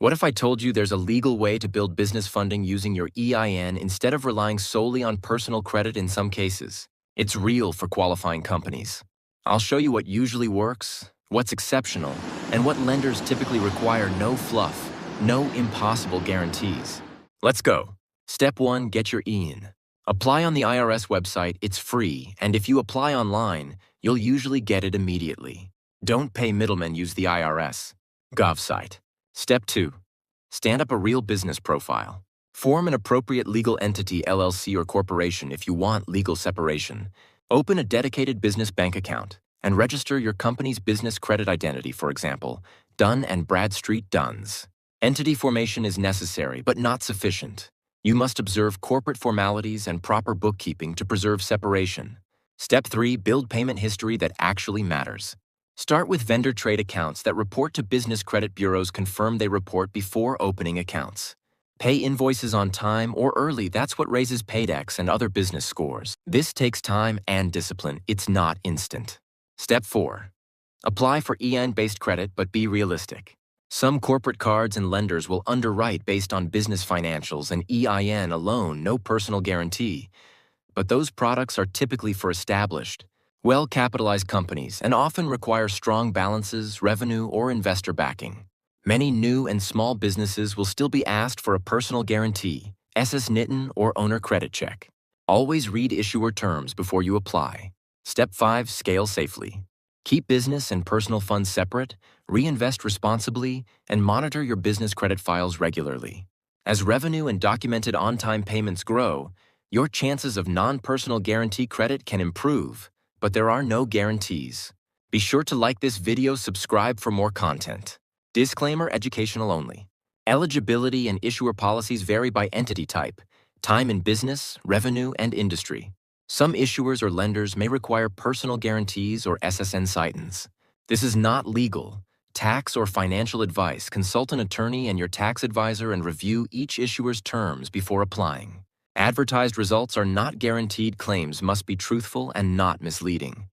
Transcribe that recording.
What if I told you there's a legal way to build business funding using your EIN instead of relying solely on personal credit in some cases? It's real for qualifying companies. I'll show you what usually works, what's exceptional, and what lenders typically require. No fluff, no impossible guarantees. Let's go. Step 1, get your EIN. Apply on the IRS website. It's free, and if you apply online, you'll usually get it immediately. Don't pay middlemen. Use the IRS Gov site. Step 2. Stand up a real business profile. Form an appropriate legal entity, LLC or corporation if you want legal separation. Open a dedicated business bank account and register your company's business credit identity, for example, Dun & Bradstreet Duns. Entity formation is necessary but not sufficient. You must observe corporate formalities and proper bookkeeping to preserve separation. Step 3. Build payment history that actually matters. Start with vendor trade accounts that report to business credit bureaus. Confirm they report before opening accounts. Pay invoices on time or early. That's what raises paydex and other business scores. This takes time and discipline. It's not instant. Step 4. Apply for EIN-based credit, but be realistic. Some corporate cards and lenders will underwrite based on business financials and EIN alone, no personal guarantee. But those products are typically for established, well-capitalized companies and often require strong balances, revenue, or investor backing. Many new and small businesses will still be asked for a personal guarantee, SS-NITN, or owner credit check. Always read issuer terms before you apply. Step 5. Scale safely. Keep business and personal funds separate, reinvest responsibly, and monitor your business credit files regularly. As revenue and documented on-time payments grow, your chances of non-personal guarantee credit can improve, but there are no guarantees. Be sure to like this video, subscribe for more content. Disclaimer: educational only. Eligibility and issuer policies vary by entity type, time in business, revenue, and industry. Some issuers or lenders may require personal guarantees or SSN-SITNs. This is not legal, tax, or financial advice. Consult an attorney and your tax advisor and review each issuer's terms before applying. Advertised results are not guaranteed. Claims must be truthful and not misleading.